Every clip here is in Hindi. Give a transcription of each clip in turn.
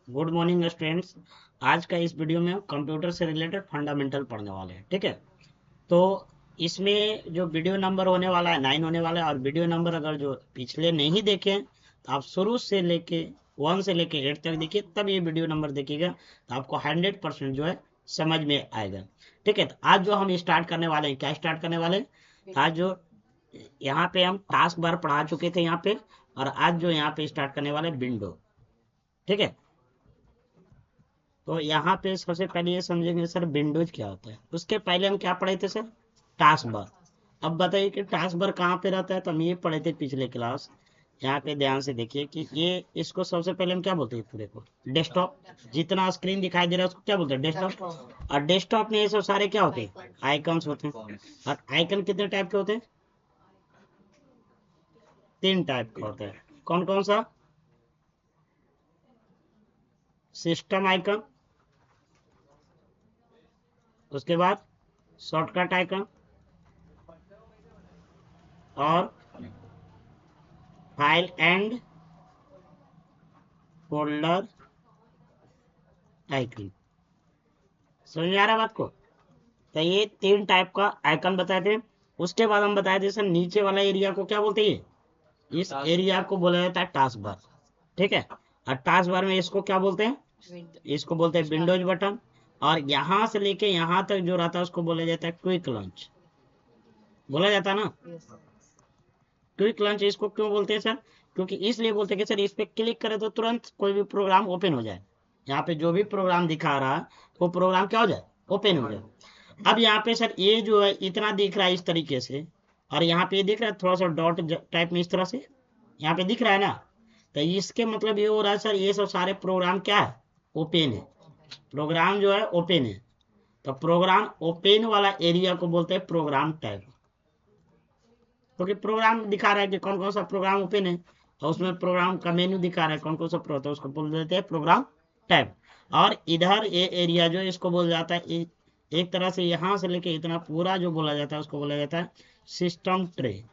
Good morning students. आज का इस वीडियो में हम कंप्यूटर से रिलेटेड फंडामेंटल पढ़ने वाले हैं। ठीक है, तो इसमें जो वीडियो नंबर होने वाला है 9 होने वाला है, और वीडियो नंबर अगर जो पिछले नहीं देखे तो आप शुरू से लेके 1 से लेके 8 तक देखिए, तब ये वीडियो नंबर देखिएगा तो आपको 100% जो है समझ में आएगा। ठीक है, तो आज जो हम स्टार्ट करने वाले हैं, क्या स्टार्ट करने वाले हैं आज जो यहाँ पे हम टास्क बार पढ़ा चुके थे यहाँ पे, और आज जो यहाँ पे स्टार्ट करने वाले विंडो। ठीक है, तो यहाँ पे सबसे पहले ये समझेंगे सर विंडोज क्या होता है। उसके पहले हम क्या पढ़े थे सर? Task bar. अब बताइए कि टास्क बार कहाँ पे रहता है, तो हम ये पढ़े थे पिछले क्लास। यहाँ पे ध्यान से देखिए कि ये इसको सबसे पहले हम क्या बोलते हैं, पूरे को डेस्कटॉप। जितना स्क्रीन दिखाई दे रहा है उसको क्या बोलते हैं, डेस्कटॉप। और डेस्कटॉप में ये सब सारे क्या होते हैं, आइकन्स होते हैं। और आइकन कितने टाइप के होते हैं? 3 टाइप के होते हैं। कौन कौन सा? सिस्टम आइकन, उसके बाद शॉर्टकट आइकन, और फाइल एंड फोल्डर आइकन। समझ में आ रहा है बात को? तो ये 3 टाइप का आइकन बताए थे। उसके बाद हम बताए थे सर नीचे वाला एरिया को क्या बोलते हैं, इस एरिया को बोला जाता है टास्क बार। ठीक है, और टास्क बार में इसको क्या बोलते हैं, इसको बोलते हैं विंडोज बटन। और यहां से लेके यहां तक जो रहता है उसको बोला जाता है क्विक लॉन्च, बोला जाता है ना। क्विक लॉन्च इसको क्यों बोलते हैं सर? क्योंकि इसलिए बोलते हैं कि सर इस पे क्लिक करें तो तुरंत कोई भी प्रोग्राम ओपन हो जाए। यहाँ पे जो भी प्रोग्राम दिखा रहा है वो प्रोग्राम क्या हो जाए, ओपन हो जाए। अब यहाँ पे सर ये जो है इतना दिख रहा है इस तरीके से, और यहाँ पे दिख रहा है थोड़ा सा डॉट टाइप में इस तरह से, यहाँ पे दिख रहा है ना। तो इसके मतलब ये हो रहा है सर ये सब सारे प्रोग्राम क्या है, ओपन है। प्रोग्राम जो है ओपन है। तो प्रोग्राम ओपन वाला एरिया को बोलते हैं प्रोग्राम टैब। क्योंकि प्रोग्राम दिखा रहा है कि कौन कौन सा प्रोग्राम ओपन है, और उसमें प्रोग्राम का मेन्यू दिखा रहा है कौन कौन सा प्रोग्राम, तो उसको बोल देते हैं प्रोग्राम टैब। और इधर ये एरिया जो इसको बोल जाता है, एक तरह से यहां से लेके इतना पूरा जो बोला जाता है उसको बोला जाता है सिस्टम ट्रे,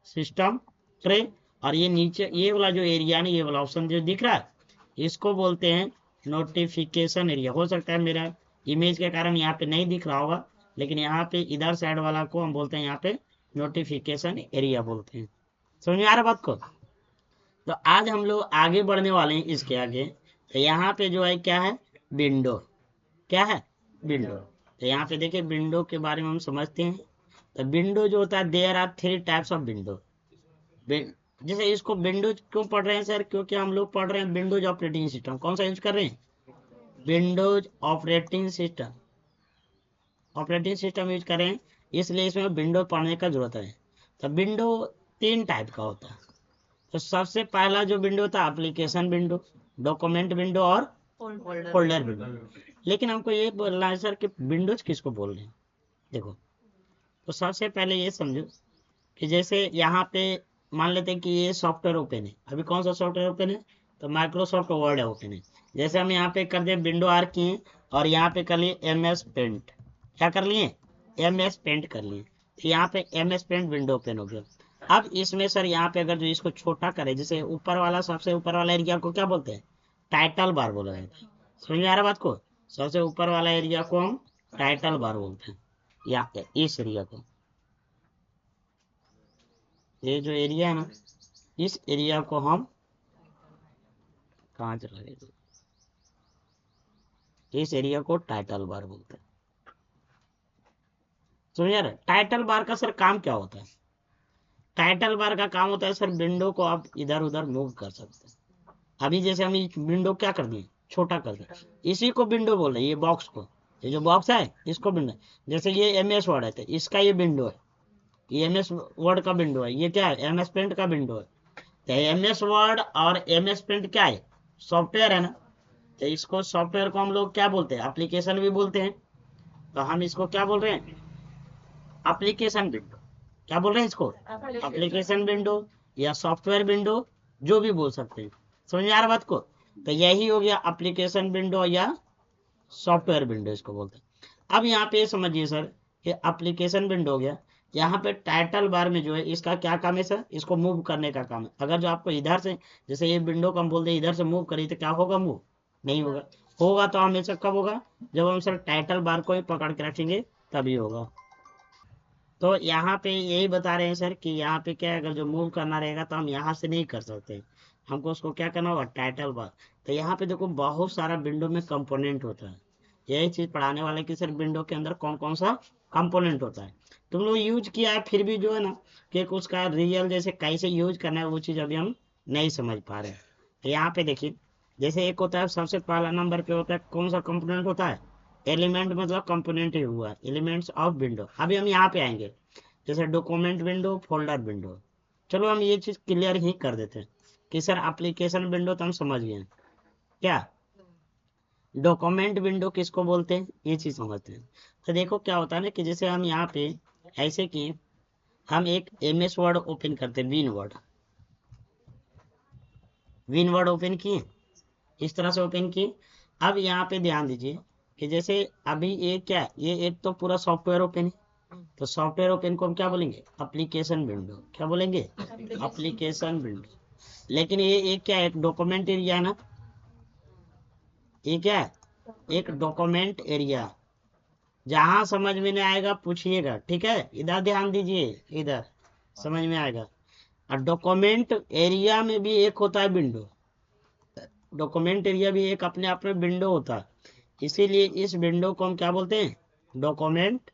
सिस्टम ट्रे। और ये नीचे ये वाला जो एरिया ना, ये वाला ऑप्शन जो दिख रहा है इसको बोलते हैं नोटिफिकेशन एरिया। हो सकता है मेरा इमेज के कारण यहाँ पे नहीं दिख रहा होगा, लेकिन यहाँ पे इधर साइड वाला को हम बोलते हैं यहाँ पे नोटिफिकेशन एरिया बोलते हैं। समझ में आ रहा बात को? तो आज हम लोग आगे बढ़ने वाले हैं इसके आगे। तो यहाँ पे जो है क्या है, विंडो। क्या है, विंडो। तो यहाँ पे देखिए विंडो के बारे में हम समझते हैं। तो विंडो जो होता है, there are 3 types of window. जैसे इसको विंडोज क्यों पढ़ रहे हैं सर, क्योंकि हम लोग पढ़ रहे हैं विंडोज ऑपरेटिंग सिस्टम। कौन सा यूज कर रहे हैं, Windows operating system. Operating system use कर रहे हैं, इसलिए इसमें विंडो पढ़ने का जरूरत है। तो विंडो 3 टाइप का होता है। तो सबसे पहला जो विंडो था एप्लीकेशन विंडो, डॉक्यूमेंट विंडो और फोल्डर विंडो। लेकिन हमको ये बोलना है सर कि विंडोज किसको बोल रहे हैं। देखो, तो सबसे पहले ये समझो कि जैसे यहाँ पे मान लेते हैं कि ये सॉफ्टवेयर ओपन है। अभी कौन सा सॉफ्टवेयर ओपन है, तो माइक्रोसॉफ्ट वर्ड ओपन है। जैसे हम यहाँ पे कर दे विंडो आर किए, और यहाँ पे कर लिए एम एस पेंट। क्या कर लिए, एम एस पेंट कर लिए। तो यहाँ पे M S paint window open हो गया। अब इसमें सर यहाँ पे अगर जो इसको छोटा करे, जैसे ऊपर वाला सबसे ऊपर वाला एरिया को क्या बोलते हैं, टाइटल बार बोला जाता है। समझ में आ रहा बात को? सबसे ऊपर वाला एरिया को हम टाइटल बार बोलते हैं, या इस एरिया को। ये जो एरिया है ना, इस एरिया को हम कहाँ चला गए, इस एरिया को टाइटल बार बोलते हैं। समझ रहे? टाइटल बार का सर काम क्या होता है? टाइटल बार का काम होता है सर, विंडो को आप इधर उधर मूव कर सकते हैं। अभी जैसे हम विंडो क्या कर दिए, छोटा कर दिए, इसी को विंडो बोल रहे हैं। ये बॉक्स को, ये जो बॉक्स है इसको विंडो। जैसे ये एम एस वर्ड है तो इसका ये विंडो है, ये एम एस वर्ड का विंडो है। ये क्या है, एम एस पेंट का विंडो है। तो एम एस वर्ड और एम एस पेंट क्या है, सॉफ्टवेयर है ना। तो इसको सॉफ्टवेयर को हम लोग क्या बोलते हैं, एप्लीकेशन भी बोलते हैं। तो हम इसको क्या बोल रहे हैं, एप्लीकेशन विंडो। क्या बोल रहे हैं इसको, एप्लीकेशन विंडो या सॉफ्टवेयर विंडो, जो भी बोल सकते हैं। समझ में आ रहा बात को? तो यही हो गया एप्लीकेशन विंडो या सॉफ्टवेयर विंडो इसको बोलते हैं। अब यहाँ पे समझिए सर कि एप्लीकेशन विंडो हो गया, यहाँ पे टाइटल बार में जो है इसका क्या काम है सर, इसको मूव करने का काम है। अगर जो आपको इधर से, जैसे ये विंडो को हम बोलते हैं इधर से मूव करिए, तो क्या होगा, मूव नहीं होगा। होगा तो हमेशा कब होगा, जब हम सर टाइटल बार को ही पकड़ के रखेंगे तभी होगा। तो यहाँ पे यही बता रहे हैं सर कि यहाँ पे क्या है, अगर जो मूव करना रहेगा तो हम यहाँ से नहीं कर सकते, हमको उसको क्या करना होगा, टाइटल बार। तो यहाँ पे देखो बहुत सारा विंडो में कंपोनेंट होता है, यही चीज पढ़ाने वाले कि सर विंडो के अंदर कौन कौन सा कंपोनेंट होता है। तुम लोग यूज किया है, फिर भी जो है ना कि उसका रियल जैसे कैसे यूज करना है वो चीज अभी हम नहीं समझ पा रहे हैं। तो यहाँ पे देखिए, जैसे एक होता है सबसे पहला नंबर पे होता है कौन सा कंपोनेंट होता है, एलिमेंट, मतलब कंपोनेंट ही हुआ, एलिमेंट्स ऑफ विंडो। अभी हम यहाँ पे आएंगे, जैसे डॉक्यूमेंट विंडो, फोल्डर विंडो। चलो हम ये चीज क्लियर ही कर देते हैं कि सर एप्लीकेशन विंडो तो हम समझ गए, क्या डॉक्यूमेंट विंडो किसको बोलते हैं ये चीज समझते हैं। तो देखो क्या होता है ना कि जैसे हम यहाँ पे ऐसे कि हम एक एमएस वर्ड ओपन करते हैं, विन वर्ड ओपन किए, इस तरह से ओपन किए। अब यहाँ पे ध्यान दीजिए कि जैसे अभी ये क्या है, ये एक तो पूरा सॉफ्टवेयर ओपन है, तो सॉफ्टवेयर ओपन को हम क्या बोलेंगे, एप्लीकेशन विंडो। क्या बोलेंगे, एप्लीकेशन विंडो। लेकिन ये एक क्या है, एक डॉक्यूमेंट एरिया है ना, ये क्या है, एक डॉक्यूमेंट एरिया। जहां समझ में नहीं आएगा पूछिएगा, ठीक है, इधर ध्यान दीजिए, इधर समझ में आएगा। और डॉक्यूमेंट एरिया में भी एक होता है विंडो, डॉक्यूमेंट एरिया भी एक अपने आप में विंडो होता है, इसीलिए इस विंडो को हम क्या बोलते हैं, डॉक्यूमेंट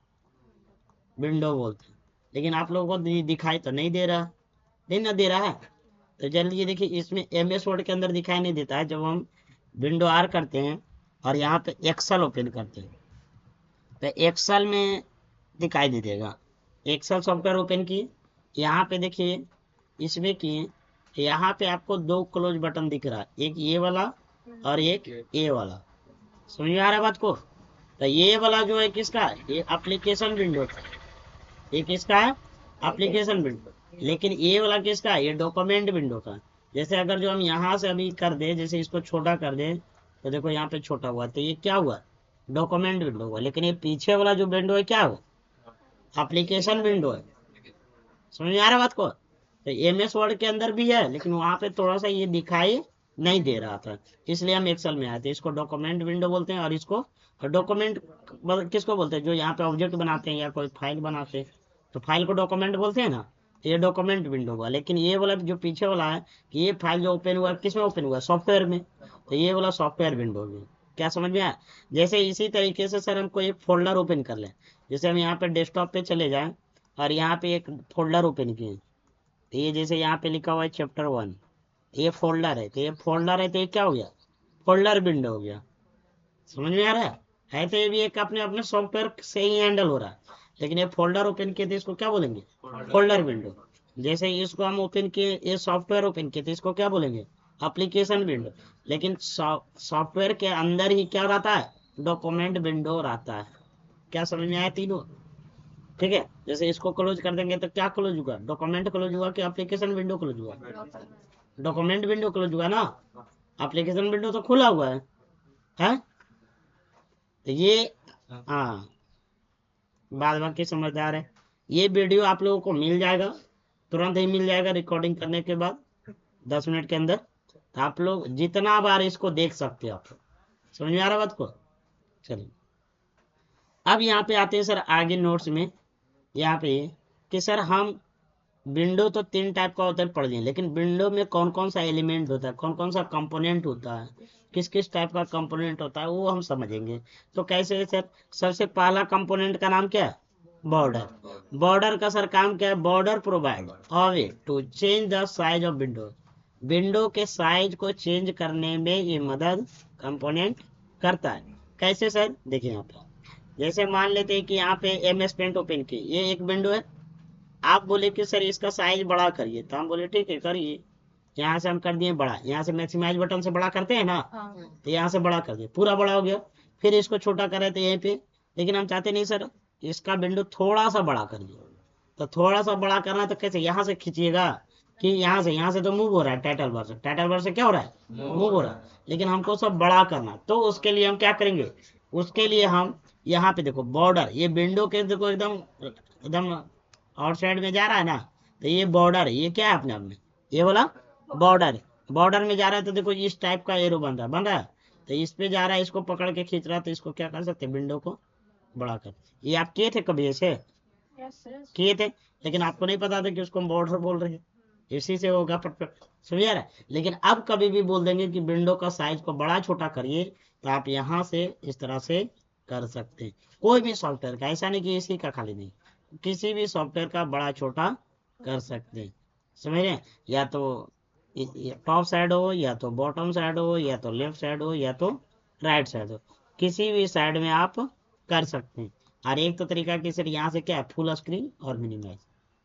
विंडो बोलते हैं। लेकिन आप लोगों को दिखाई तो नहीं दे रहा, नहीं ना दे रहा है। तो जल्दी ये देखिए, इसमें एमएस वर्ड के अंदर दिखाई नहीं देता है, जब हम विंडो आर करते हैं और यहाँ पे एक्सेल ओपन करते हैं तो एक्सेल में दिखाई दे देगा। एक्सेल सॉफ्टवेयर ओपन किए, यहाँ पे देखिए इसमें किए, यहाँ पे आपको दो क्लोज बटन दिख रहा है, एक ये वाला और एक ये वाला। समझ में आ रहा है बात को। तो ये वाला जो है किसका है, ये एप्लीकेशन विंडो का, ये किसका है, एप्लीकेशन विंडो। लेकिन ये वाला किसका है, ये डॉक्यूमेंट विंडो का। जैसे अगर जो हम यहाँ से अभी कर दे, जैसे इसको छोटा कर दे, तो देखो यहाँ पे छोटा हुआ, तो ये क्या हुआ, डॉक्यूमेंट विंडो हुआ। लेकिन ये पीछे वाला जो विंडो है क्या हुआ, एप्लीकेशन विंडो है। समझ में आ रहा है बात को। तो एमएस वर्ड के अंदर भी है, लेकिन वहां पे थोड़ा सा ये दिखाई नहीं दे रहा था, इसलिए हम एक्सेल में आए थे। इसको डॉक्यूमेंट विंडो बोलते हैं, और इसको डॉक्यूमेंट किसको बोलते हैं, जो यहाँ पे ऑब्जेक्ट बनाते हैं या कोई फाइल बनाते हैं, तो फाइल को डॉक्यूमेंट बोलते हैं ना। तो ये डॉक्यूमेंट विंडो हुआ। लेकिन ये वाला जो पीछे वाला है, कि ये फाइल जो ओपन हुआ है किस में ओपन हुआ है, सॉफ्टवेयर में, तो ये वाला सॉफ्टवेयर विंडो भी। क्या समझ में आया। जैसे इसी तरीके से सर हमको एक फोल्डर ओपन कर ले, जैसे हम यहाँ पे डेस्कटॉप पे चले जाएं और यहाँ पे एक फोल्डर ओपन किए, तो ये जैसे यहाँ पे लिखा हुआ है चैप्टर 1, ये फोल्डर है, तो ये फोल्डर है, तो ये क्या हो गया, फोल्डर विंडो हो गया। समझ में आ रहा है तो ये भी एक अपने अपने सॉफ्टवेयर से ही हैंडल हो रहा है। लेकिन ये फोल्डर ओपन किए थे, इसको क्या बोलेंगे, फोल्डर विंडो। जैसे इसको हम ओपन किए, ये सॉफ्टवेयर ओपन किए थे, इसको क्या बोलेंगे, एप्लीकेशन विंडो। लेकिन सॉफ्टवेयर के अंदर ही क्या रहता है, डॉक्यूमेंट विंडो रहता है। क्या समझ में आया तीनों, ठीक है। जैसे इसको क्लोज कर देंगे तो क्या क्लोज हुआ, डॉक्यूमेंट क्लोज हुआ कि एप्लीकेशन विंडो क्लोज हुआ, डॉक्यूमेंट विंडो क्लोज हुआ ना, एप्लीकेशन विंडो तो खुला हुआ है? तो ये, हाँ, बाद बाकी समझदार है। ये वीडियो आप लोगों को मिल जाएगा, तुरंत ही मिल जाएगा रिकॉर्डिंग करने के बाद 10 मिनट के अंदर। तो आप लोग जितना बार इसको देख सकते हो आप लोग। समझ में आ रहा बात को। चलिए अब यहाँ पे आते हैं सर आगे नोट्स में, यहाँ पे कि सर हम विंडो तो 3 टाइप का होता है पढ़ लिए, लेकिन विंडो में कौन कौन सा एलिमेंट होता है, कौन कौन सा कंपोनेंट होता है, किस किस टाइप का कंपोनेंट होता है, वो हम समझेंगे। तो कैसे सर, सबसे पहला कंपोनेंट का नाम क्या है, बॉर्डर। बॉर्डर का सर काम क्या है, border provide a way to change the size of window. Window के साइज को चेंज करने में ये मदद कंपोनेंट करता है। कैसे सर, देखिए यहाँ पे जैसे मान लेते हैं कि यहाँ पे एमएस पेंट ओपन की, ये एक विंडो है। आप बोले कि सर इसका साइज बड़ा करिए, तो हम बोले ठीक है करिए। यहाँ से हम कर दिए बड़ा, यहाँ से मैक्सिमाइज बटन से बड़ा करते हैं ना, तो यहाँ से बड़ा कर दिए, पूरा बड़ा हो गया। फिर इसको छोटा कर रहे थे यहीं पे, लेकिन हम चाहते नहीं सर इसका विंडो थोड़ा सा बड़ा करिए। तो थोड़ा सा बड़ा करना है तो कैसे, यहाँ से खींचिएगा कि यहाँ से तो मूव हो रहा है, टाइटल बार से, टाइटल बार से क्या हो रहा है, मूव हो रहा है। लेकिन हमको सब बड़ा करना, तो उसके लिए हम क्या करेंगे, उसके लिए हम यहाँ पे देखो बॉर्डर, ये विंडो के देखो एकदम एकदम आउटसाइड में जा रहा है ना, तो ये बॉर्डर है, ये क्या है अपने आप में, ये बोला बॉर्डर है। बॉर्डर में जा रहा है तो देखो इस टाइप का एरो बन रहा है, तो इस पे जा रहा है, इसको पकड़ के खींच रहा है, तो इसको क्या कर सकते हैं, विंडो को बड़ा कर। ये आप किए थे कभी ऐसे, किए थे, लेकिन आपको नहीं पता था कि उसको हम बॉर्डर बोल रहे हैं, इसी से होगा परफेक्ट, समझ रहा है। लेकिन अब कभी भी बोल देंगे कि विंडो का साइज को बड़ा छोटा करिए, तो आप यहाँ से इस तरह से कर सकते हैं। कोई भी सॉफ्टवेयर का, ऐसा नहीं कि इसी का खाली नहीं, किसी भी सॉफ्टवेयर का बड़ा छोटा कर सकते हैं, समझ रहे हैं। या तो टॉप साइड हो, या तो बॉटम साइड हो, या तो लेफ्ट साइड हो, या तो राइट साइड हो, किसी भी साइड में आप कर सकते हैं। और एक तो तरीका कि सर यहाँ से क्या है, फुल स्क्रीन और मिनिमाइज,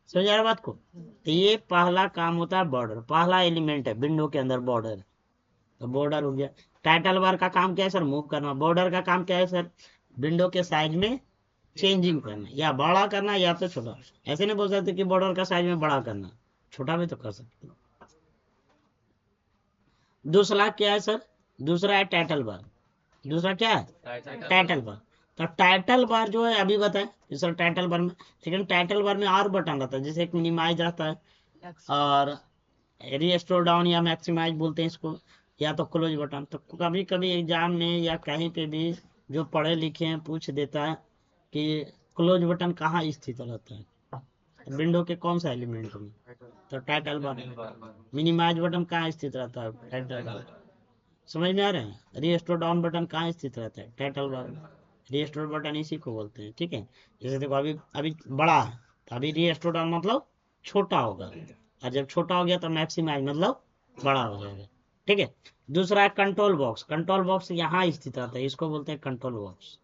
समझ आ रहा बात को। तो ये पहला काम होता है बॉर्डर, पहला एलिमेंट है विंडो के अंदर बॉर्डर, तो बॉर्डर हो गया। टाइटल बार का काम क्या है सर, मूव करना। बॉर्डर का काम क्या है सर, विंडो के साइज में चेंजिंग करना, या बड़ा करना या तो छोटा। ऐसे नहीं बोल सकते कि बॉर्डर का साइज में बड़ा करना, छोटा भी तो कर सकते हो। दूसरा क्या है सर, दूसरा है टाइटल बार। दूसरा क्या है, टाइटल बार। तो टाइटल बार जो है अभी बताए कि सर टाइटल बार में, लेकिन टाइटल बार में और बटन रहता है, जैसे एक मिनिमाइज रहता है, और रिस्टोर डाउन या मैक्सिमाइज बोलते हैं इसको, या तो क्लोज बटन। तो कभी कभी एग्जाम में या कहीं पे भी जो पढ़े लिखे हैं पूछ देता है कि क्लोज बटन कहाँ स्थित रहता है विंडो के कौन सा एलिमेंट में, तो टाइटल बार। मिनिमाइज बटन कहाँ स्थित रहता है, टाइटल बार। समझ में आ रहा है, रीस्टोर डाउन बटन कहाँ स्थित रहता है, टाइटल बार में। रीस्टोर बटन इसी को बोलते हैं, ठीक है। जैसे देखो अभी अभी बड़ा है, तो अभी रीस्टोर डाउन मतलब छोटा होगा, और जब छोटा हो गया तो मैक्सिमाइज मतलब बड़ा हो जाएगा, ठीक है। दूसरा है कंट्रोल बॉक्स। कंट्रोल बॉक्स यहाँ स्थित रहता है, इसको बोलते हैं कंट्रोल बॉक्स,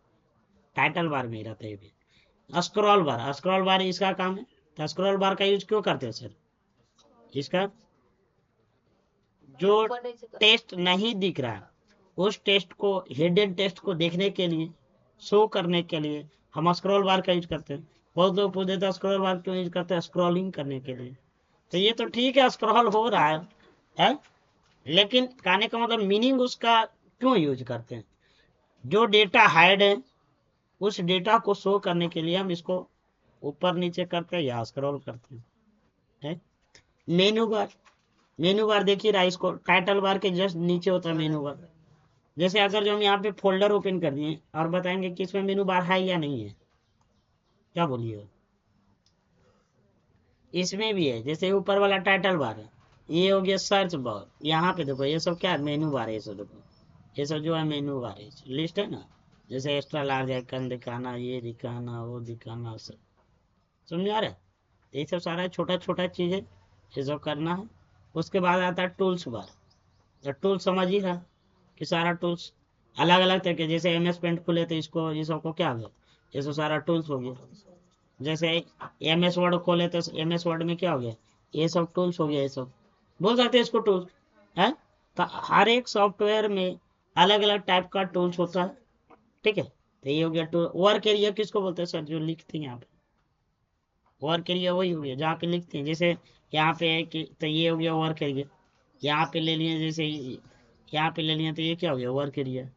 टाइटल बार में ही रहता है ये भी। स्क्रॉल बार, स्क्रॉल बार इसका काम है। तो स्क्रॉल बार का यूज क्यों करते हैं सर, इसका जो टेस्ट नहीं दिख रहा है, उस टेस्ट को, हिडन टेस्ट को देखने के लिए, शो करने के लिए हम स्क्रॉल बार का यूज करते हैं। बहुत लोग पूछ देते हैं स्क्रॉल बार क्यों यूज करते हैं, स्क्रॉलिंग करने के लिए। तो ये तो ठीक है, स्क्रॉल हो रहा है? लेकिन कहने का मतलब मीनिंग उसका क्यों यूज करते हैं, जो डेटा हाइड है उस डेटा को शो करने के लिए हम इसको ऊपर नीचे करते हैं या स्क्रॉल करते हैं, है? मेनू बार, मेनू बार देखिए रहा, इसको टाइटल बार के जस्ट नीचे होता है मेनू बार। जैसे अगर जो हम यहाँ पे फोल्डर ओपन कर दिए और बताएंगे कि इसमें मेनू बार है या नहीं है, क्या बोलिए, इसमें भी है। जैसे ऊपर वाला टाइटल बार है, ये हो गया सर्च बार, यहाँ पे देखो ये सब क्या है, मेनू बार है। ये सब देखो, ये सब जो है मेनू बार है, लिस्ट है ना। जैसे एक्स्ट्रा लार्ज आइकन दिखाना, ये दिखाना, वो दिखाना, सब समझ आ रहा है। ये सब सारा छोटा छोटा चीज है, ये सब करना है। उसके बाद आता है टूल्स बार। तो टूल समझ ही रहा कि सारा टूल्स अलग अलग तरीके, जैसे एम एस पेंट खुले तो इसको, ये सबको क्या हो गया, ये सब सारा टूल्स हो गया। जैसे एम एस वर्ड खोले तो एम एस वर्ड में क्या हो गया, ये सब टूल्स हो गया, ये सब बोल सकते हैं इसको टूल्स है। तो हर एक सॉफ्टवेयर में अलग अलग टाइप का टूल्स होता है, ठीक है। तो ये हो गया टूल। वर्क एरिया किसको बोलते हैं सर, जो लिखते हैं यहाँ पे, वर्क एरिया वही हो गया जहाँ पे लिखते हैं। जैसे यहाँ पे है कि, तो ये हो गया वर्क एरिया। यहाँ पे ले लिए, जैसे यहाँ पे ले लिए तो ये क्या हो गया, वर्क एरिया।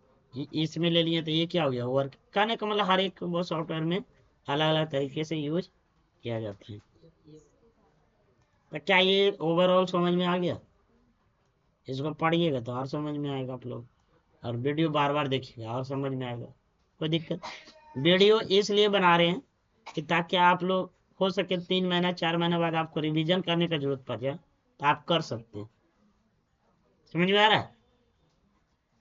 इसमें ले लिए तो ये क्या हो गया, वर्क। कहने का मतलब हर एक वो सॉफ्टवेयर में अलग अलग तरीके से यूज किया जाता है। तो क्या ये ओवरऑल समझ में आ गया, इसको पढ़िएगा तो और समझ में आएगा आप लोग, और वीडियो बार बार देखिएगा और समझ में आएगा, कोई दिक्कत। वीडियो इसलिए बना रहे हैं कि ताकि आप लोग हो सके 3 महीना 4 महीने बाद आपको रिवीजन करने का जरूरत पड़ जाए तो आप कर सकते हैं। समझ में आ रहा है,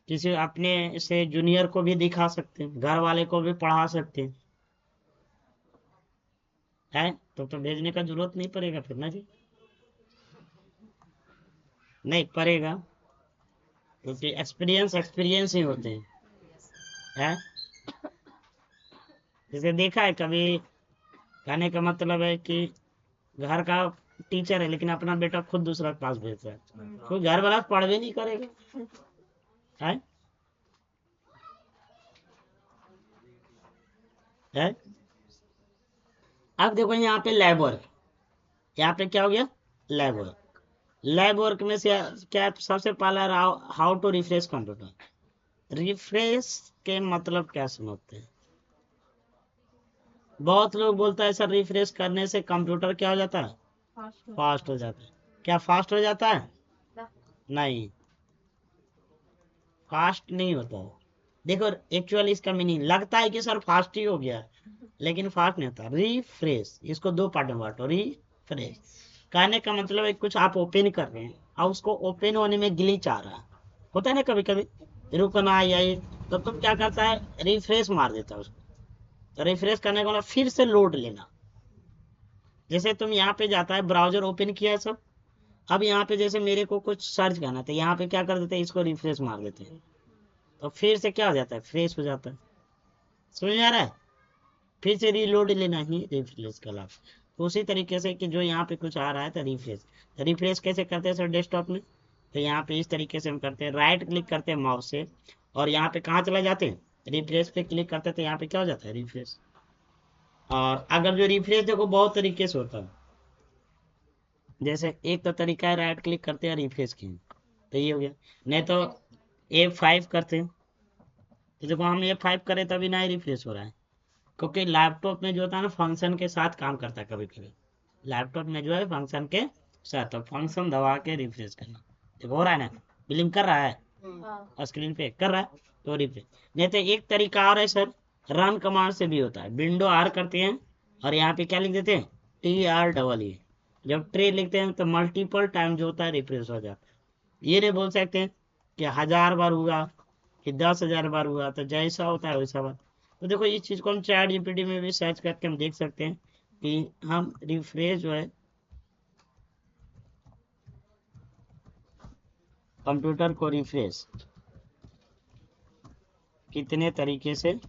किसी अपने से जूनियर को भी दिखा सकते हैं, घर वाले को भी पढ़ा सकते हैं, है तो भेजने का जरूरत नहीं पड़ेगा फिर ना जी, नहीं पड़ेगा, क्योंकि एक्सपीरियंस एक्सपीरियंस ही होते हैं। जैसे देखा है कभी, कहने का मतलब है कि घर का टीचर है लेकिन अपना बेटा खुद दूसरा क्लास भेजता है, कोई घर वाला पढ़ भी नहीं करेगा, है? है? अब देखो यहाँ पे लैब वर्क, यहाँ पे क्या हो गया, लैब वर्क। लैब वर्क में से क्या है? सबसे पहला how to refresh computer. Refresh के मतलब क्या समझते हैं, बहुत लोग बोलता है सर रिफ्रेश करने से कंप्यूटर क्या हो जाता है, फास्ट हो जाता है। क्या फास्ट हो जाता है? नहीं, फास्ट नहीं होता है। देखो एक्चुअली इसका मीनिंग लगता है कि सर फास्ट ही हो गया, लेकिन फास्ट नहीं होता। रिफ्रेश, इसको दो पार्ट में बांटो। रिफ्रेश कहने का मतलब है कुछ आप ओपन कर रहे हैं और उसको ओपन होने में ग्लिच आ रहा है, होता है ना कभी कभी, रुकना या ये, तो तुम क्या करता है, रिफ्रेश मार देता है उसको। तो रिफ्रेश करने का मतलब फिर से लोड लेना। जैसे तुम यहाँ पे जाता है, ब्राउजर ओपन किया है सब, अब यहाँ पे जैसे मेरे को कुछ सर्च करना था, यहाँ पे क्या कर देते हैं, इसको रिफ्रेश मार देते हैं, तो फिर से क्या हो जाता है, फ्रेश हो जाता है। समझ में आ रहा है? फिर से रीलोड लेना ही रिफ्रेश का लाभ। तो उसी तरीके से कि जो यहाँ पे कुछ आ रहा है तो रिफ्रेश, तो रिफ्रेश कैसे करते हैं सर डेस्कटॉप में, तो यहाँ पे इस तरीके से हम करते हैं, राइट क्लिक करते हैं माउस से, और यहाँ पे कहाँ चला जाते हैं, रिफ्रेश पे क्लिक करते हैं, तो यहाँ पे क्या हो जाता है, रिफ्रेश। और अगर जो रिफ्रेश देखो बहुत तरीके से होता है, जैसे एक तो तरीका है राइट क्लिक करते हैं रिफ्रेश की, तो ये हो गया। नहीं तो F5 करते हैं, तो देखो हम F5 करें तभी ना रिफ्रेश हो रहा है, क्योंकि लैपटॉप में जो होता है ना फंक्शन के साथ काम करता है कभी कभी, लैपटॉप में जो है फंक्शन के साथ, तो फंक्शन दबा के रिफ्रेश करना। देखो हो रहा है ना, बिलिंग कर रहा है स्क्रीन पे, कर रहा है, तो रिफ्रेश। नहीं तो एक तरीका और है सर, रन कमांड से भी होता है, विंडो आर करते हैं और यहाँ पे क्या लिख देते हैं, TREE, जब ट्रे लिखते हैं तो मल्टीपल टाइम जो होता है रिफ्रेश हो जाता है। ये नहीं बोल सकते हैं कि 1000 बार हुआ कि 10,000 बार हुआ, तो जैसा होता है वैसा बात। तो देखो इस चीज को हम चैट जीपीटी में भी सर्च करके हम देख सकते हैं कि हम रिफ्रेश जो है कंप्यूटर को रिफ्रेश कितने तरीके से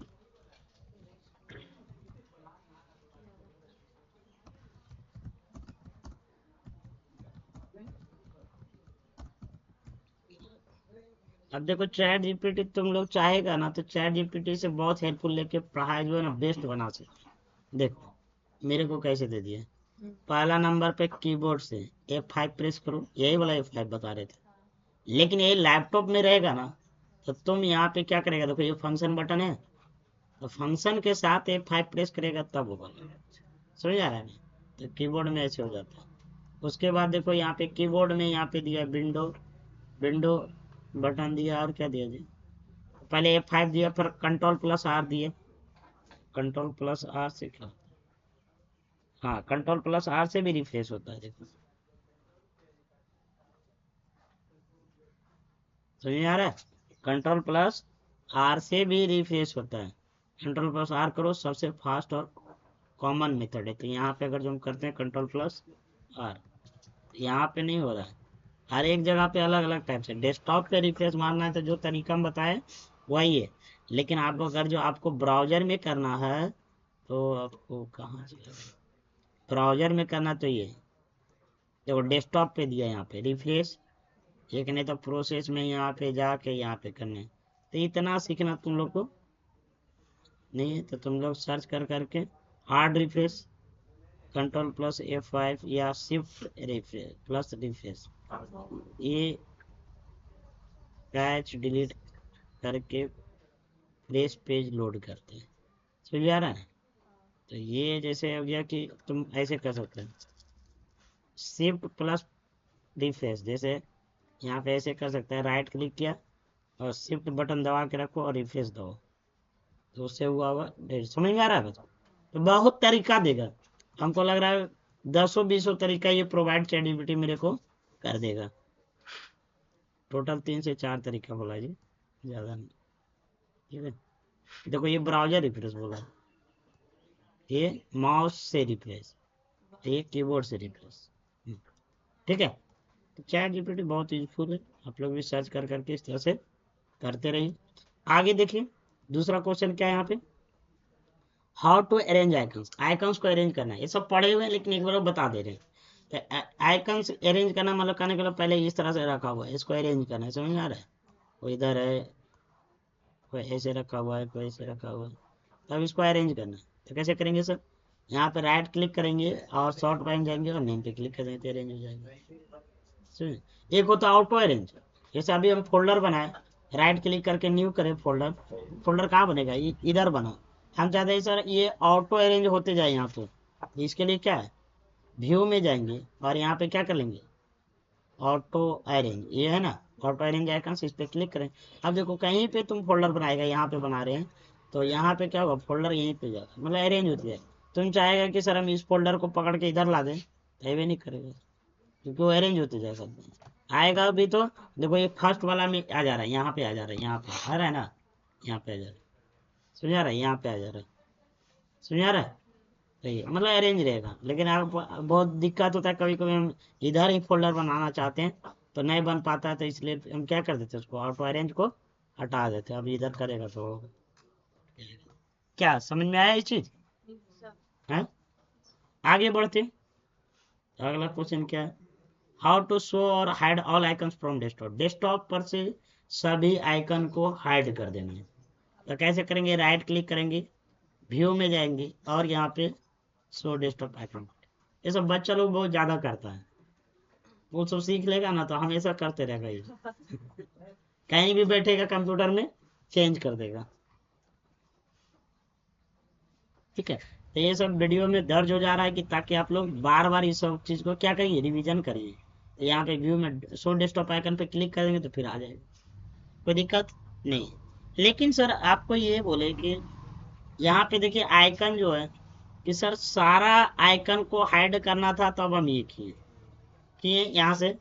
अब देखो चैट जीपीटी तुम लोग चाहेगा ना तो चैट जीपीटी से बहुत हेल्पफुल लेके पढ़ाई जो है ना बेस्ट बना सकते। देखो मेरे को कैसे दे दिया, पहला नंबर पे कीबोर्ड से F5 प्रेस करो, यही वाला F5 बता रहे थे, लेकिन ये लैपटॉप में रहेगा ना, तो तुम यहाँ पे क्या करेगा, देखो ये फंक्शन बटन है, तो फंक्शन के साथ F5 प्रेस करेगा तब होगा। समझ आ रहा है ना? तो कीबोर्ड में ऐसे हो जाता है। उसके बाद देखो यहाँ पे कीबोर्ड में यहाँ पे दिया विंडो, विंडो बटन दिया, और क्या दिया जी, पहले F5 दिया, फिर कंट्रोल+R दिए, कंट्रोल+R से क्या, हाँ कंट्रोल+R से भी रिफ्रेश होता है, देखो समझ में आ रहा है, कंट्रोल+R से भी रिफ्रेश होता है। कंट्रोल+R करो, सबसे फास्ट और कॉमन मेथड है। तो यहाँ पे अगर जो हम करते हैं कंट्रोल+R, यहाँ पे नहीं हो रहा है, हर एक जगह पे अलग अलग टाइप से। डेस्कटॉप पे रिफ्रेश मारना है तो जो तरीका हम बताए वही है, लेकिन आपको अगर जो आपको ब्राउजर में करना है, तो आपको कहाँ से ब्राउजर में करना, तो ये देखो डेस्कटॉप पे दिया यहाँ पे रिफ्रेश, एक नहीं तो प्रोसेस में यहाँ पे जाके यहाँ पे करने। तो इतना सीखना तुम लोग को नहीं है, तो तुम लोग सर्च कर करके हार्ड रिफ्रेश, कंट्रोल+F5 या शिफ्ट रिफ्रेश प्लस रिफ्रेश, ये कैच डिलीट करके फ्रेश पेज लोड करते हैं। समझ आ रहा है? तो ये जैसे हो गया कि तुम ऐसे कर सकते हैं, शिफ्ट प्लस रिफ्रेश, जैसे यहाँ पे ऐसे कर सकते हैं, राइट क्लिक किया और शिफ्ट बटन दबा के रखो और रिफ्रेश दो, तो उससे हुआ होगा समझ में आ रहा है बच्चों? तो बहुत तरीका देगा, हमको लग रहा है 10-20 तरीका ये प्रोवाइड चैट जीपीटी मेरे को कर देगा। टोटल 3 से 4 तरीका बोला जी, ज़्यादा नहीं। ठीक है, देखो ये ब्राउजर रिफ्रेश बोला, ये माउस से रिफ्रेश, ये कीबोर्ड से रिफ्रेश। ठीक है, तो चैट जीपीटी बहुत यूजफुल है, आप लोग भी सर्च कर करके इस तरह से करते रहिए। आगे देखिए दूसरा क्वेश्चन क्या है यहाँ पे, how to arrange icons, icons को अरेंज करना है। ये सब पढ़े हुए हैं लेकिन एक बार बता दे रहे हैं। तो आइकन्स अरेंज करना मतलब कहने के लिए पहले इस तरह से रखा हुआ है, इसको अरेंज करना है, समझ में आ रहा है, कोई इधर है, कोई ऐसे रखा हुआ है, कोई ऐसे रखा हुआ है, तब इसको अरेंज करना है। तो कैसे करेंगे सर, यहाँ पे राइट क्लिक करेंगे और शॉर्ट बाइन जाएंगे और नेम पे क्लिक करेंगे तो अरेंज हो जाएगा। समझे? एक होता है ऑटो अरेंज, जैसे अभी हम फोल्डर बनाए, राइट क्लिक करके न्यू करें फोल्डर, फोल्डर कहाँ बनेगा, इधर बना, हम चाहते हैं सर ये ऑटो अरेंज होते जाए यहाँ पे, इसके लिए क्या है, व्यू में जाएंगे और यहाँ पे क्या कर लेंगे, ऑटो अरेंज, ये है ना ऑटो अरेंज आइकन, इस पे क्लिक करें। अब देखो कहीं पे तुम फोल्डर बनाएगा, यहाँ पे बना रहे हैं तो यहाँ पे क्या होगा, फोल्डर यहीं पे जाएगा, मतलब अरेंज होती है। तुम चाहेगा कि सर हम इस फोल्डर को पकड़ के इधर ला दें, तो भी नहीं करेगा, क्योंकि वो अरेंज होते जाएगा। आएगा भी तो देखो ये फर्स्ट वाला में आ जा रहा है, यहाँ पे आ जा रहा है, यहाँ पे आ रहा है ना, यहाँ पे आ जा रहा है, समझा रहा है, यहाँ पे आ जा रहा है, समझा रहा है। सही, मतलब अरेंज रहेगा। लेकिन आप बहुत दिक्कत होता है, कभी कभी हम इधर ही फोल्डर बनाना चाहते हैं तो नहीं बन पाता है, तो इसलिए हम क्या कर देते हैं, उसको ऑटो अरेंज को हटा देते हैं। अब इधर करेगा तो क्या समझ में आया इस चीज है। आगे बढ़ते हैं। अगला क्वेश्चन क्या है, हाउ टू शो और hide all icons from desktop. Desktop पर से सभी आइकन को हाइड कर देना है, तो कैसे करेंगे, राइट क्लिक करेंगे, व्यू में जाएंगे और यहाँ पे शो डेस्कटॉप आइकन। ये सब बच्चा लोग बहुत ज्यादा करता है, वो सब सीख लेगा ना तो हमेशा करते रहेगा ये, कहीं भी बैठेगा कंप्यूटर में चेंज कर देगा। ठीक है, तो ये सब वीडियो में दर्ज हो जा रहा है कि ताकि आप लोग बार बार इस सब चीज को क्या करिए, रिवीजन करिए। तो यहाँ पे व्यू में शो डेस्कटॉप आइकन पे क्लिक करेंगे तो फिर आ जाएगा, कोई दिक्कत नहीं। लेकिन सर आपको ये बोले कि यहाँ पे देखिए आइकन जो है कि सर सारा आइकन को हाइड करना था, तब हम ये किए यहाँ से,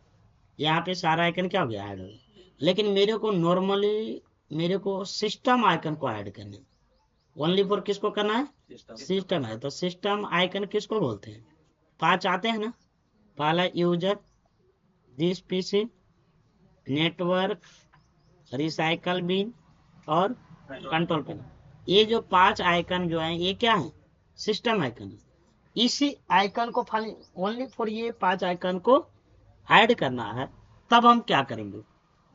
यहाँ पे सारा आइकन क्या हो गया, ऐड हो गया। लेकिन मेरे को नॉर्मली मेरे को सिस्टम आइकन को ऐड करना है, ओनली फॉर किसको करना है, सिस्टम है। तो सिस्टम आइकन किसको बोलते हैं, पांच आते हैं ना, पहला user, this PC, network, recycle bin और कंट्रोल पैनल। ये जो पांच आइकन जो है ये क्या है, सिस्टम आइकन है। इसी आइकन को खाली ओनली फॉर ये पांच आइकन को हाइड करना है, तब हम क्या करेंगे,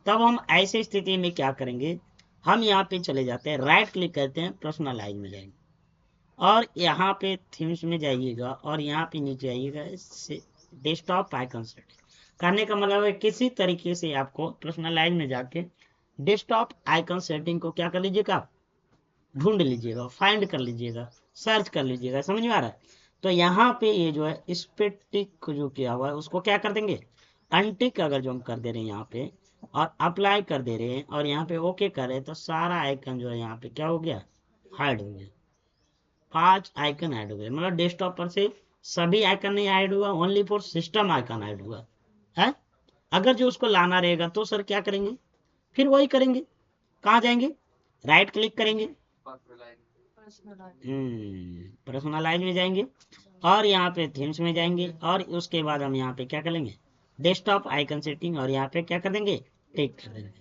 तब हम ऐसी स्थिति में क्या करेंगे, हम यहाँ पे चले जाते हैं, राइट क्लिक करते हैं, पर्सनलाइज में जाएंगे और यहाँ पे थीम्स में जाइएगा और यहाँ पे नीचे आइएगा डेस्कटॉप आइकन सेट। करने का मतलब है किसी तरीके से आपको पर्सनलाइज में जाके डेस्कटॉप आइकन सेटिंग को क्या कर लीजिएगा, ढूंढ लीजिएगा, फाइंड कर लीजिएगा, सर्च कर लीजिएगा, समझ में आ रहा है। तो यहाँ पे ये जो है इस पे टिक जो किया हुआ है उसको क्या कर देंगे, अनटिक अगर जो हम कर दे रहे हैं यहाँ पे और अप्लाई कर दे रहे हैं और यहाँ पे ओके कर रहे हैं, तो सारा आइकन जो है यहाँ पे क्या हो गया, हाइड हो गया। पांच आइकन ऐड हो गए, मतलब डेस्कटॉप पर से सभी आइकन नहीं ऐड हुआ, only for system icon add हुआ है। अगर जो उसको लाना रहेगा तो सर क्या करेंगे, फिर वही करेंगे, कहाँ जाएंगे, राइट क्लिक करेंगे, पर्सनलाइज में जाएंगे और यहाँ पे थीम्स में जाएंगे और उसके बाद हम यहाँ पे क्या करेंगे, डेस्कटॉप आइकन सेटिंग, और यहाँ पे क्या कर देंगे, टिक कर देंगे।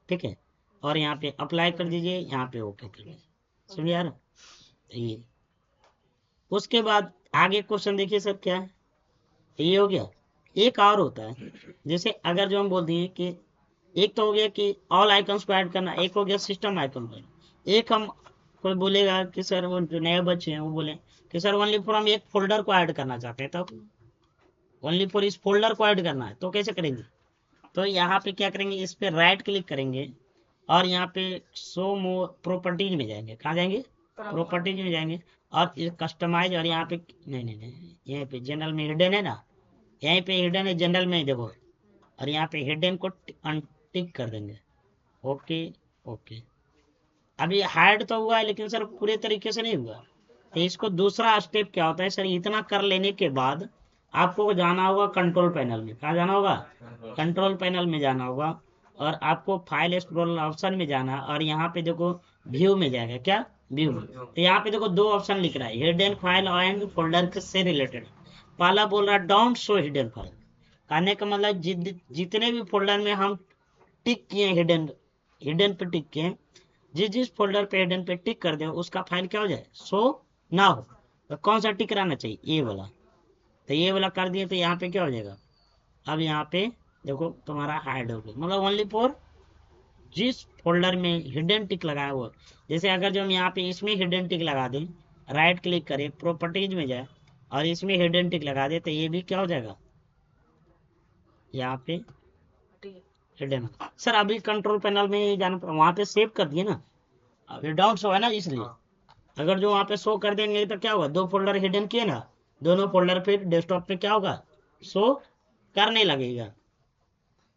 ठीक है, और यहाँ पे अप्लाई कर दीजिए, यहाँ पे ओके कर दीजिए, समझ यार। ये उसके बाद आगे क्वेश्चन देखिए सर क्या है, ये हो गया। एक और होता है, जैसे अगर जो हम बोल दिए कि एक तो हो गया कि ऑल आइकन्स को ऐड करना, एक हो गया सिस्टम आइकन को, एक हम कोई बोलेगा कि सर वो जो नए बच्चे हैं वो बोले कि सर ओनली फॉर हम एक फोल्डर को ऐड करना चाहते हैं, तो ओनली फॉर इस फोल्डर को ऐड करना है, तो कैसे करेंगे, तो यहाँ पे क्या करेंगे, इस पे राइट क्लिक करेंगे और यहाँ पे शो मोर प्रॉपर्टीज में जाएंगे, कहाँ जाएंगे, प्रॉपर्टीज में जाएंगे और कस्टमाइज, और यहाँ पे नहीं यहाँ पे जनरल में हिडन है ना, यहीं पे हिडन है जनरल में देखो, और यहाँ पे हिडन को अनटिक कर देंगे, ओके ओके। अभी हाइड तो हुआ है लेकिन सर पूरे तरीके से नहीं हुआ, तो इसको दूसरा स्टेप क्या होता है सर, इतना कर लेने के बाद आपको जाना होगा कंट्रोल पैनल में, कहाँ जाना होगा, कंट्रोल पैनल में जाना होगा और आपको फाइल एक्सप्लोरर ऑप्शन में जाना, और यहाँ पे देखो व्यू में जाएगा, क्या व्यू में, तो यहाँ पे देखो दो ऑप्शन लिख रहा है, हिडन फाइल एंड फोल्डर से रिलेटेड। पहला बोल रहा है डोंट शो हिडन फाइल, कहने का मतलब जितने भी फोल्डर में हम टिक किए हिडन, हिडन पे टिक किए, जिस जिस फोल्डर पे हिडन पे टिक कर दे उसका फाइल क्या हो जाए, शो ना हो। तो कौन सा टिक रहना चाहिए, ये वाला, तो ये वाला कर दिए तो यहाँ पे क्या हो जाएगा, अब यहाँ पे देखो तुम्हारा हाइड हो गया, मतलब ओनली फॉर जिस फोल्डर में हिडन टिक लगाया हुआ। जैसे अगर जो हम यहाँ पे इसमें हिडन टिक लगा दें, राइट क्लिक करें, प्रॉपर्टीज में जाए और इसमें हिडन टिक लगा दे, तो ये भी क्या हो जाएगा, यहाँ पे हिडन। सर अभी कंट्रोल पैनल में जाना, वहां पे सेव कर दिए ना, अभी डाउन शो है ना इसलिए, अगर जो वहाँ पे शो कर देंगे तो क्या होगा, 2 फोल्डर हिडन किए ना, दोनों फोल्डर फिर डेस्कटॉप पे क्या होगा, शो करने लगेगा।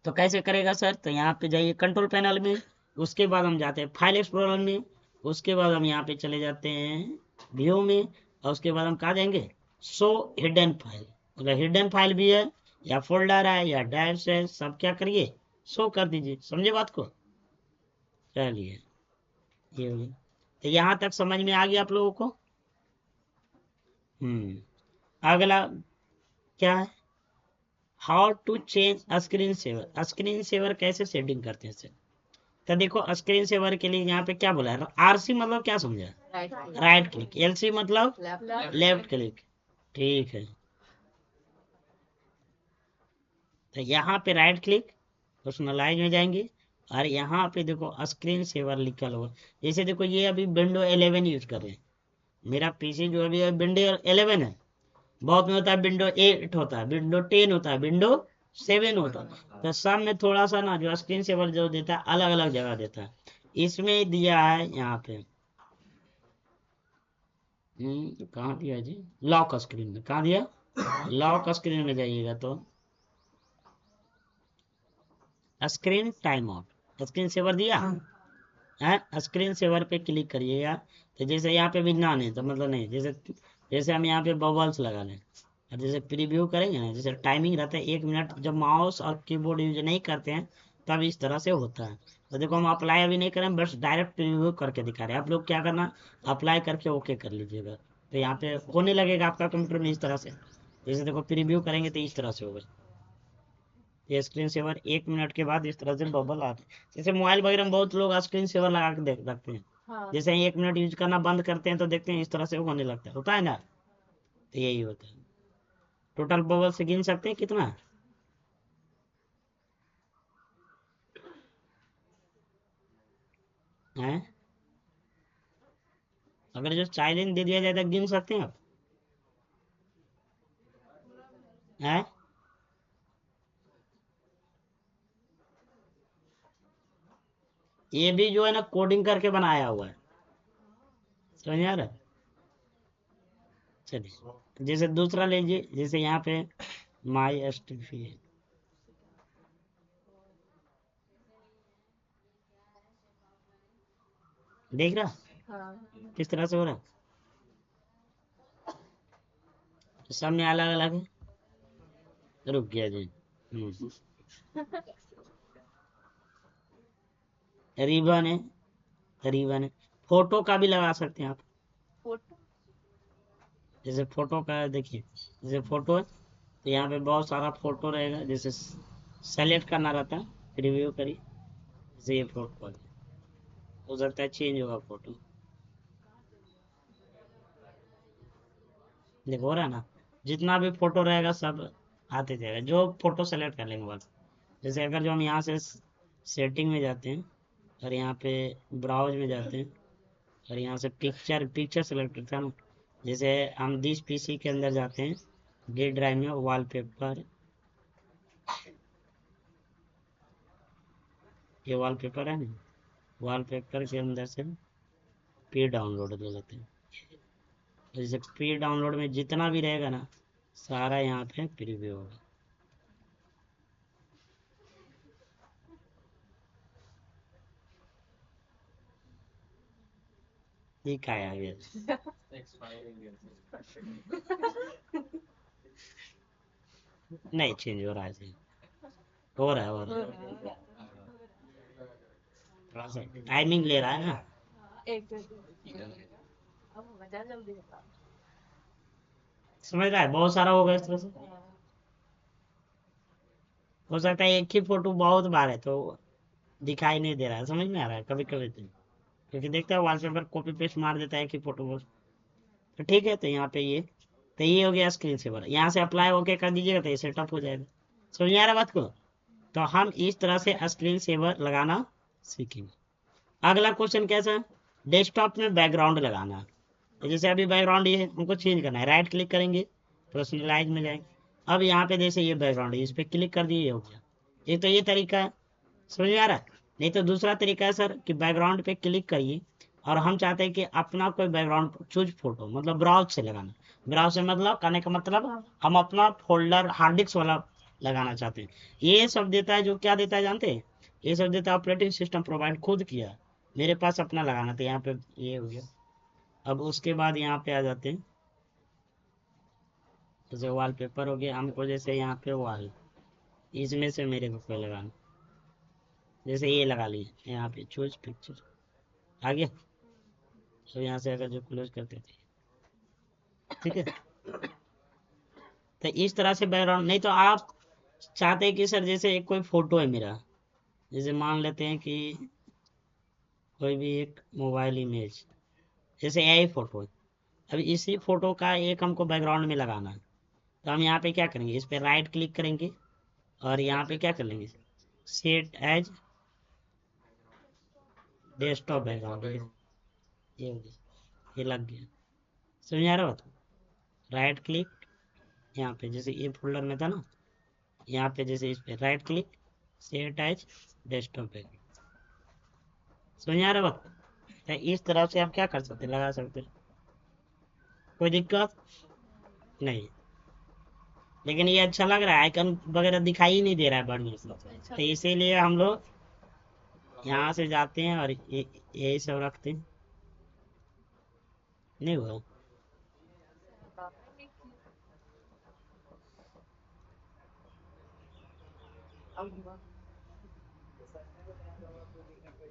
तो कैसे करेगा सर, तो यहाँ पे जाइए कंट्रोल पैनल में, उसके बाद हम जाते हैं फाइल एक्सप्लोरर में, उसके बाद हम यहाँ पे चले जाते हैं व्यू में, और उसके बाद हम कहाँ जाएंगे, शो हिडन फाइल। अगर हिडन फाइल भी है या फोल्डर है या ड्राइव्स है, सब क्या करिए, शो कर दीजिए। समझे बात को, चलिए ये हो गया। तो यहाँ तक समझ में आ गया आप लोगों को। अगला क्या है, how to change screen saver. Screen saver कैसे सेटिंग करते हैं सर, तो देखो स्क्रीन सेवर के लिए यहाँ पे क्या बोला है, आरसी मतलब क्या समझा, राइट क्लिक, एलसी मतलब लेफ्ट क्लिक, ठीक है। तो यहाँ पे राइट क्लिक, पर्सनलाइज में जाएंगे, और यहाँ पे देखो स्क्रीन सेवर लिखा हुआ। जैसे देखो ये अभी विंडो 11 यूज कर रहे हैं, मेरा पीसी जो अभी विंडो 11 है, बहुत में होता है विंडो 8 होता है, विंडो 10 होता है, विंडो 7 होता है। तो सब में थोड़ा सा ना जो स्क्रीन सेवर जो देता है अलग अलग जगह देता है। इसमें दिया है यहाँ पे, कहाँ दिया जी, लॉक स्क्रीन में, कहाँ दिया, लॉक स्क्रीन में जाइएगा तो screen time out, screen saver दिया है, स्क्रीन सेवर पे क्लिक करिएगा। तो जैसे यहाँ पे विज्ञान है तो मतलब नहीं, जैसे जैसे हम यहाँ पे बबल्स लगा लें, और जैसे प्रीव्यू करेंगे ना, जैसे टाइमिंग रहता है 1 मिनट, जब माउस और कीबोर्ड यूज नहीं करते हैं तब इस तरह से होता है। तो देखो हम अप्लाई अभी नहीं करें, बस डायरेक्ट प्रीव्यू करके दिखा रहे हैं, आप लोग क्या करना, अप्लाई करके ओके कर लीजिएगा। तो यहाँ पे होने लगेगा आपका कंप्यूटर में इस तरह से, जैसे देखो प्रीव्यू करेंगे तो इस तरह से होगा। ये स्क्रीन सेवर 1 मिनट के बाद इस तरह से बबल आते हैं। जैसे मोबाइल वगैरह में बहुत लोग स्क्रीन सेवर लगा के देख रखते हैं, हाँ। जैसे 1 मिनट यूज करना बंद करते हैं तो देखते हैं इस तरह से होने लगता है, होता है ना, तो यही होता है। टोटल बबल से गिन सकते हैं कितना है, अगर जो चाइल्ड दे दिया जाए तो गिन सकते हैं आप, है? ये भी जो है ना कोडिंग करके बनाया हुआ है, समझ आ रहा है। चलिए जैसे दूसरा लीजिए, जैसे यहाँ पे माई एस देख रहा, हाँ। किस तरह से हो रहा है, सब में अलग अलग है, रुक गया जी। रिबन है, रिबन है, फोटो का भी लगा सकते हैं आप, फोटो, जैसे फोटो का देखिए, जैसे फोटो है तो यहाँ पे बहुत सारा फोटो रहेगा, जैसे सेलेक्ट करना रहता है, रिव्यू करिए, जैसे ये फोटो हो सकता है चेंज होगा फोटो, देखो हो रहा है ना, जितना भी फोटो रहेगा सब आते जाएगा, जो फोटो सेलेक्ट कर लेंगे बस। जैसे अगर जो हम यहाँ से सेटिंग में जाते हैं और यहाँ पे ब्राउज में जाते हैं और यहाँ से पिक्चर पिक्चर सेलेक्ट करते हैं, जैसे हम दिस पीसी के अंदर जाते हैं, डी ड्राइव में वॉलपेपर, ये वॉलपेपर है ना, वॉलपेपर के अंदर से पी डाउनलोड ले लेते हैं। जैसे पी डाउनलोड में जितना भी रहेगा ना सारा यहाँ पे प्रीव्यू होगा, ये क्या है आगे नहीं चेंज हो रहा है, हो रहा है, हो रहा है, थोड़ा सा टाइमिंग ले रहा है ना, समझ रहा है, बहुत सारा होगा इस तरह से, हो सकता है एक ही फोटो बहुत बार है तो दिखाई नहीं दे रहा है, समझ में आ रहा है कभी कभी तो, क्योंकि देखता है वॉलपेपर कॉपी पेस्ट मार देता है एक ही फोटो बस। तो ठीक है, तो यहाँ पे ये, तो ये हो गया स्क्रीन सेवर, यहाँ से अप्लाई ओके कर दीजिएगा तो ये सेटअप हो जाएगा। समझ में आ रहा बात को, तो हम इस तरह से स्क्रीन सेवर लगाना सीखेंगे। अगला क्वेश्चन कैसा है, डेस्कटॉप में बैकग्राउंड लगाना, तो जैसे अभी बैकग्राउंड ये है, हमको चेंज करना है, राइट क्लिक करेंगे, पर्सनलाइज में जाएंगे, अब यहाँ पे जैसे ये बैकग्राउंड है इस पर क्लिक कर दिए, हो गया। एक तो ये तरीका है, समझ में आ रहा है। नहीं तो दूसरा तरीका है सर कि बैकग्राउंड पे क्लिक करिए, और हम चाहते हैं कि अपना कोई बैकग्राउंड चूज फोटो, मतलब ब्राउज से लगाना। ब्राउज से मतलब कहने का मतलब हम अपना फोल्डर हार्ड डिस्क वाला लगाना चाहते हैं। ये सब देता है, जो क्या देता है जानते हैं? ये सब देता है ऑपरेटिंग सिस्टम प्रोवाइड खुद किया। मेरे पास अपना लगाना था, यहाँ पे ये हो गया। अब उसके बाद यहाँ पे आ जाते हैं, जैसे वॉलपेपर हो गया, हमको जैसे यहाँ पे वॉल, इसमें से मेरे को कोई लगाना, जैसे ये लगा लिए यहाँ पे चूज पिक्चर आ गया। तो यहाँ से अगर जो क्लोज करते थे, ठीक है। तो इस तरह से बैकग्राउंड, नहीं तो आप चाहते हैं कि सर जैसे एक कोई फोटो है मेरा, जैसे मान लेते हैं कि कोई भी एक मोबाइल इमेज, जैसे यही फोटो है। अभी इसी फोटो का एक हमको बैकग्राउंड में लगाना है, तो हम यहाँ पे क्या करेंगे, इस पे राइट क्लिक करेंगे और यहाँ पे क्या कर लेंगे, सेट एज डेस्कटॉप बैकग्राउंड। ये हो गया, ये लग गया। समझ आ रहा हो? तो राइट क्लिक यहाँ पे, जैसे ये फोल्डर में था ना, यहाँ पे जैसे इस पे right click, set as desktop background. समझ आ रहा बात? तो इस तरह से आप क्या कर सकते, लगा सकते, कोई दिक्कत नहीं। लेकिन ये अच्छा लग रहा है, आइकन वगैरह दिखाई ही नहीं दे रहा है बढ़िया से, तो इसीलिए हम लोग यहाँ से जाते हैं और यही सब रखते हैं। नहीं हुआ?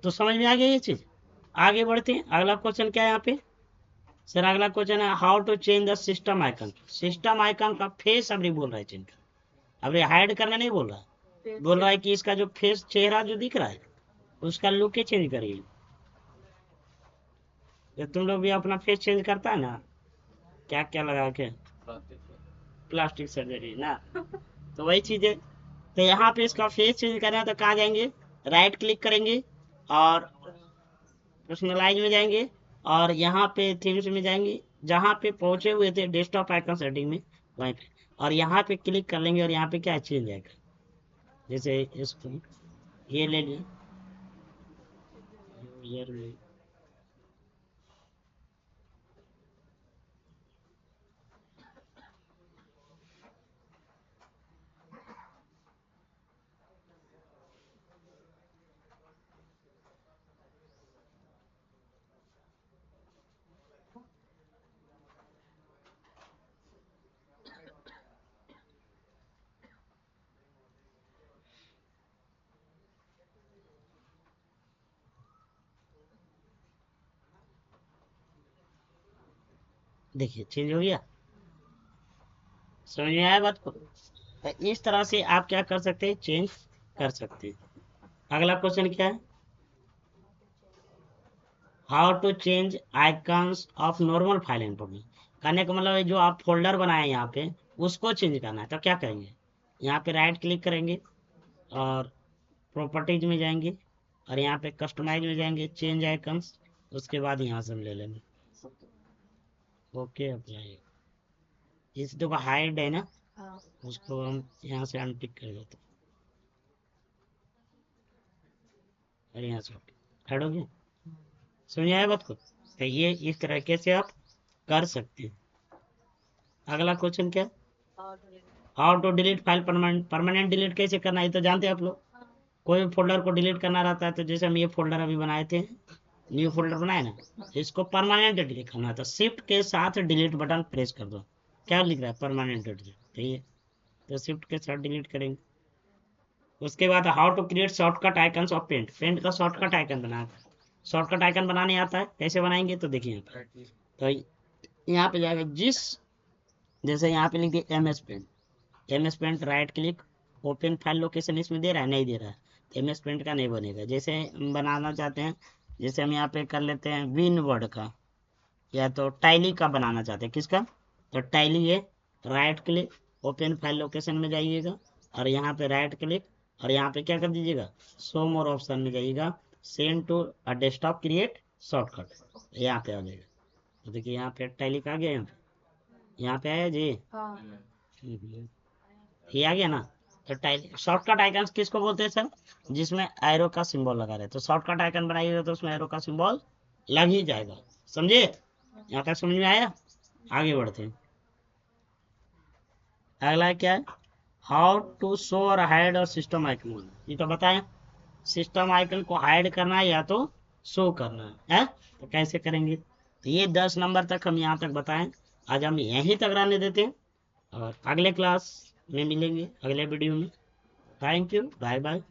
तो समझ में आ गया ये चीज। आगे बढ़ते हैं, अगला क्वेश्चन क्या है यहाँ पे? सर अगला क्वेश्चन है how to change the system icon. System icon का फेस अभी बोल रहा है चेंज, अभी हाइड करना नहीं बोल रहा, बोल रहा है कि इसका जो फेस, चेहरा जो दिख रहा है, उसका लुक ही चेंज करिए। तो तुम लोग भी अपना फेस चेंज करता है ना, क्या क्या लगा के, प्लास्टिक सर्जरी ना, तो वही चीज है। तो यहाँ पे इसका फेस चेंज करना है तो कहाँ जाएंगे, राइट क्लिक करेंगे और पर्सनलाइज में जाएंगे और यहाँ पे थीम्स में जाएंगे, जहाँ पे पहुंचे हुए थे डेस्कटॉप आइकन सेटिंग में, वहीं पे, और यहाँ पे क्लिक कर लेंगे और यहाँ पे क्या चेंज जाएगा, जैसे इसको ये ले लिए, यूजर में, देखिए चेंज हो गया। समझ में आया बात को? तो इस तरह से आप क्या कर सकते हैं, चेंज कर सकते हैं। अगला क्वेश्चन क्या है, how to change icons of normal file input. करने का मतलब है जो आप फोल्डर बनाए यहाँ पे, उसको चेंज करना है, तो क्या करेंगे, यहाँ पे राइट क्लिक करेंगे और प्रॉपर्टीज में जाएंगे और यहाँ पे कस्टमाइज में जाएंगे, चेंज आइकन्स, उसके बाद यहाँ से हम ले लेंगे, ओके अप्लाई। इस देखो हाइड है ना, उसको हम यहाँ से अनटिक कर देते हैं और यहाँ से हाइड हो गया। समझ आया बात को? तो ये इस तरीके से आप कर सकते हैं। अगला क्वेश्चन क्या है, how to delete file permanent. Permanent delete कैसे करना है ये तो जानते हैं आप लोग। कोई भी फोल्डर को डिलीट करना रहता है, तो जैसे हम ये फोल्डर अभी बनाए थे, न्यू फोल्डर बनाए ना, इसको परमानेंट डिलीट करना है तो शिफ्ट के साथ डिलीट बटन प्रेस कर दो। क्या लिख रहा है, परमानेंट डिलीट, ठीक है। तो शिफ्ट के साथ डिलीट करेंगे। उसके बाद how to create shortcut icons of paint. Paint का शॉर्टकट आइकन बनाना, शॉर्टकट आइकन बनाने आता है, कैसे बनाएंगे तो देखिए यहाँ पे। तो यहाँ पे जाएगा, जिस, जैसे यहाँ पे लिख दिया M S paint. M S paint right click, open file location इसमें दे रहा है, नहीं दे रहा है, एम एस पेंट का नहीं बनेगा। जैसे हम बनाना चाहते हैं, जैसे हम यहाँ पे कर लेते हैं विन वर्ड का, या तो टाइली का बनाना चाहते हैं, किसका, तो टाइली है, right click, open file location में जाइएगा और यहाँ पे राइट क्लिक और यहाँ पे क्या कर दीजिएगा, शो मोर ऑप्शन में जाइएगा, send to a desktop create shortcut, यहाँ पे आ जाएगा। तो देखिए यहाँ पे टाइली का आ गया, यहाँ पे आया जी। ये आ गया ना। तो टाइल शॉर्टकट आइकन किसको बोलते हैं सर, जिसमें एरो का सिंबल लगा रहे, तो शॉर्टकट आइकन बनाइएगा तो उसमें एरो का सिंबल लग ही जाएगा। समझे? यहाँ तक समझ में आया? आगे बढ़ते हैं। अगला क्या है? हाउ टू शो और हाइड और सिस्टम आइकन। ये तो बताएं, सिस्टम आइकन को हाइड करना है या तो शो करना है, तो कैसे करेंगे? तो ये 10 नंबर तक हम यहाँ तक बताएं। आज हम यहीं तक रहने देते हैं और अगले क्लास में मिलेंगे, अगले वीडियो में। Thank you, bye bye.